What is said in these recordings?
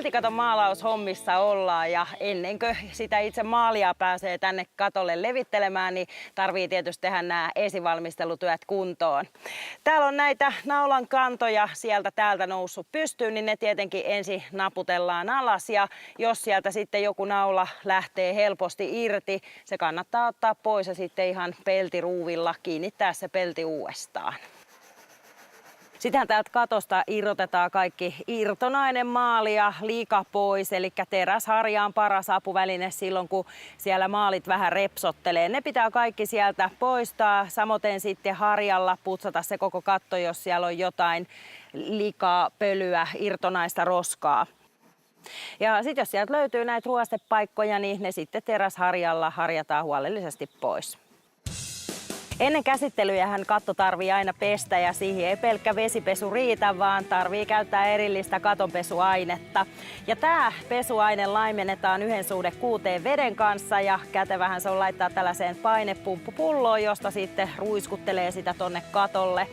peltikaton maalaushommissa ollaan ja ennen kuin sitä itse maalia pääsee tänne katolle levittelemään, niin tarvii tietysti tehdä nämä esivalmistelutyöt kuntoon. Täällä on näitä naulan kantoja sieltä täältä noussut pystyyn, niin ne tietenkin ensin naputellaan alas ja jos sieltä sitten joku naula lähtee helposti irti, se kannattaa ottaa pois ja sitten ihan peltiruuvilla kiinnittää se pelti uudestaan. Sittenhän täältä katosta irrotetaan kaikki irtonainen maali ja liika pois, eli teräsharja on paras apuväline silloin, kun siellä maalit vähän repsottelee. Ne pitää kaikki sieltä poistaa, samoin sitten harjalla putsata se koko katto, jos siellä on jotain likaa, pölyä, irtonaista roskaa. Ja sitten jos sieltä löytyy näitä ruostepaikkoja, niin ne sitten teräsharjalla harjataan huolellisesti pois. Ennen käsittelyjähän katto tarvii aina pestä ja siihen ei pelkkä vesipesu riitä, vaan tarvii käyttää erillistä katonpesuainetta. Ja tämä pesuaine laimennetaan 1:6 veden kanssa ja kätevähän se on laittaa tällaiseen painepumppupulloon, josta sitten ruiskuttelee sitä tonne katolle.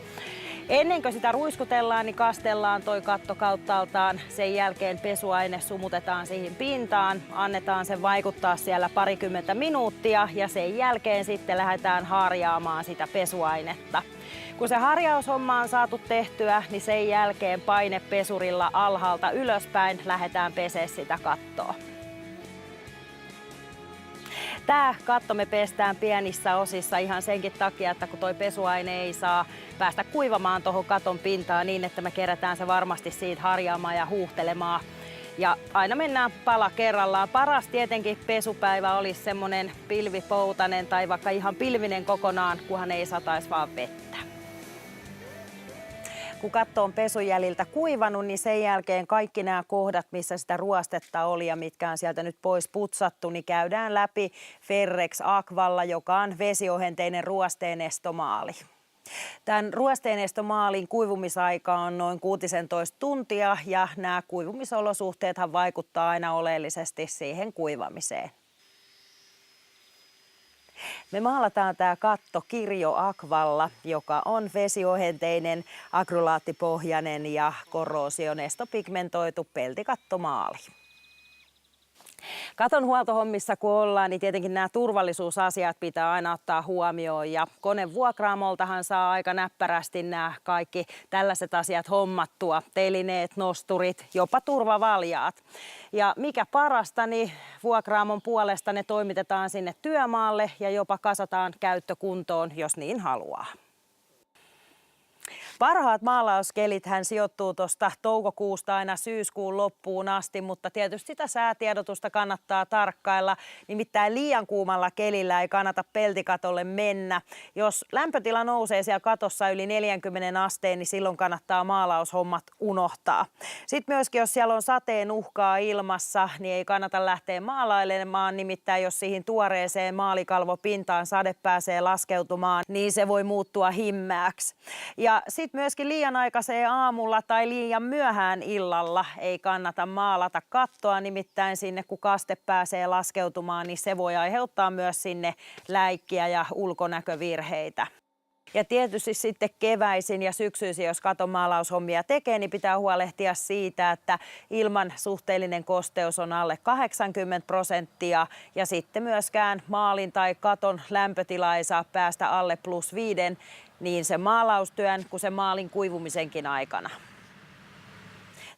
Ennen kuin sitä ruiskutellaan, niin kastellaan toi katto kauttaaltaan. Sen jälkeen pesuaine sumutetaan siihen pintaan, annetaan sen vaikuttaa siellä parikymmentä minuuttia ja sen jälkeen sitten lähdetään harjaamaan sitä pesuainetta. Kun se harjaushomma on saatu tehtyä, niin sen jälkeen painepesurilla alhaalta ylöspäin lähdetään pesee sitä kattoa. Tämä katto me pestään pienissä osissa ihan senkin takia, että kun toi pesuaine ei saa päästä kuivamaan tuohon katon pintaan niin, että me kerätään se varmasti siitä harjaamaan ja huuhtelemaan. Ja aina mennään pala kerrallaan. Paras tietenkin pesupäivä olisi semmoinen pilvipoutainen tai vaikka ihan pilvinen kokonaan, kunhan ei sataisi vaan vettä. Kun katto on pesujäljiltä kuivanut, niin sen jälkeen kaikki nämä kohdat, missä sitä ruostetta oli ja mitkä on sieltä nyt pois putsattu, niin käydään läpi Ferrex Aqualla, joka on vesiohenteinen ruosteenestomaali. Tämän ruosteenestomaalin kuivumisaika on noin 16 tuntia ja nämä kuivumisolosuhteethan vaikuttaa aina oleellisesti siihen kuivamiseen. Me maalataan tämä katto Kirjo Aqualla, joka on vesiohenteinen, akrolaattipohjainen ja korroosionestopigmentoitu peltikattomaali. Katon huoltohommissa kun ollaan, niin tietenkin nämä turvallisuusasiat pitää aina ottaa huomioon ja konevuokraamoltahan saa aika näppärästi nämä kaikki tällaiset asiat hommattua, telineet, nosturit, jopa turvavaljaat. Ja mikä parasta, niin vuokraamon puolesta ne toimitetaan sinne työmaalle ja jopa kasataan käyttökuntoon, jos niin haluaa. Parhaat maalauskelithän sijoittuu tuosta toukokuusta aina syyskuun loppuun asti, mutta tietysti sitä säätiedotusta kannattaa tarkkailla. Nimittäin liian kuumalla kelillä ei kannata peltikatolle mennä. Jos lämpötila nousee siellä katossa yli 40 asteen, niin silloin kannattaa maalaushommat unohtaa. Sitten myöskin, jos siellä on sateen uhkaa ilmassa, niin ei kannata lähteä maalailemaan. Nimittäin jos siihen tuoreeseen maalikalvopintaan sade pääsee laskeutumaan, niin se voi muuttua himmääksi. Ja sitten myöskin liian aikaiseen aamulla tai liian myöhään illalla ei kannata maalata kattoa, nimittäin sinne kun kaste pääsee laskeutumaan, niin se voi aiheuttaa myös sinne läikkiä ja ulkonäkövirheitä. Ja tietysti sitten keväisin ja syksyisin, jos katon maalaushommia tekee, niin pitää huolehtia siitä, että ilman suhteellinen kosteus on alle 80% ja sitten myöskään maalin tai katon lämpötila ei saa päästä alle +5, niin se maalaustyön kuin se maalin kuivumisenkin aikana.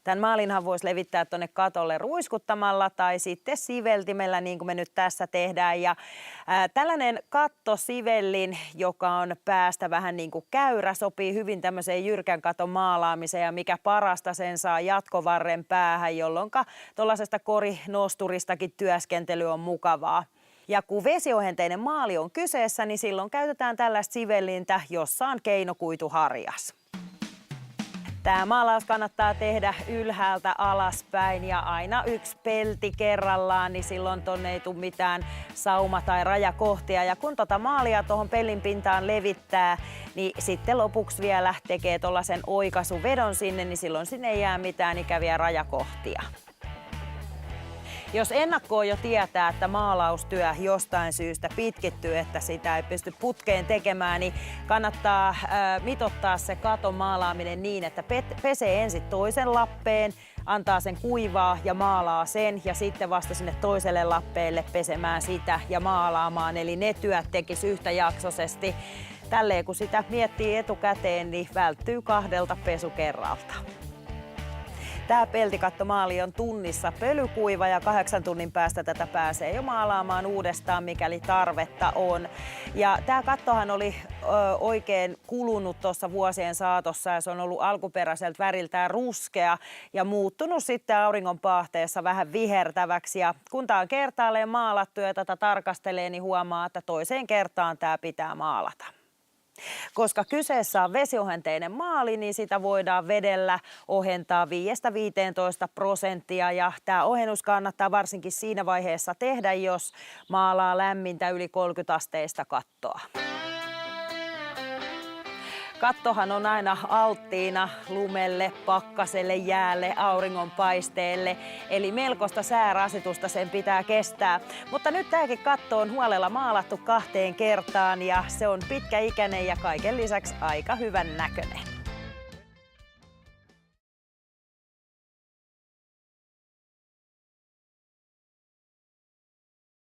Tämän maalinhan voisi levittää tuonne katolle ruiskuttamalla tai sitten siveltimellä, niin kuin me nyt tässä tehdään. Ja tällainen kattosivellin, joka on päästä vähän niin kuin käyrä, sopii hyvin tämmöiseen jyrkän katon maalaamiseen ja mikä parasta, sen saa jatkovarren päähän, jolloin tuollaisesta korinosturistakin työskentely on mukavaa. Ja kun vesiohenteinen maali on kyseessä, niin silloin käytetään tällaista sivellintä, jossa on keinokuituharjas. Tämä maalaus kannattaa tehdä ylhäältä alaspäin ja aina yksi pelti kerrallaan, niin silloin tonne ei tule mitään sauma- tai rajakohtia. Ja kun tota maalia tuohon pellin pintaan levittää, niin sitten lopuksi vielä tekee tuollaisen oikaisuvedon sinne, niin silloin sinne ei jää mitään ikäviä rajakohtia. Jos ennakkoon jo tietää, että maalaustyö jostain syystä pitkittyy, että sitä ei pysty putkeen tekemään, niin kannattaa mitottaa se katon maalaaminen niin, että pesee ensin toisen lappeen, antaa sen kuivaa ja maalaa sen ja sitten vasta sinne toiselle lappeelle pesemään sitä ja maalaamaan. Eli ne työt tekisi yhtäjaksoisesti. Tälleen kun sitä miettii etukäteen, niin välttyy 2 pesukerralta. Tämä peltikattomaali on tunnissa pölykuiva ja 8 tunnin päästä tätä pääsee jo maalaamaan uudestaan, mikäli tarvetta on. Ja tämä kattohan oli oikein kulunut tuossa vuosien saatossa ja se on ollut alkuperäiseltä väriltään ruskea ja muuttunut sitten auringonpaahteessa vähän vihertäväksi. Ja kun tämä on kertaalleen maalattu ja tätä tarkastelee, niin huomaa, että toiseen kertaan tämä pitää maalata. Koska kyseessä on vesiohenteinen maali, niin sitä voidaan vedellä ohentaa 5–15% ja tämä ohennus kannattaa varsinkin siinä vaiheessa tehdä, jos maalaa lämmintä yli 30 asteista kattoa. Kattohan on aina alttiina lumelle, pakkaselle, jäälle, auringonpaisteelle, eli melkoista säärasitusta sen pitää kestää. Mutta nyt tämäkin katto on huolella maalattu 2 kertaan ja se on pitkäikäinen ja kaiken lisäksi aika hyvän näköinen.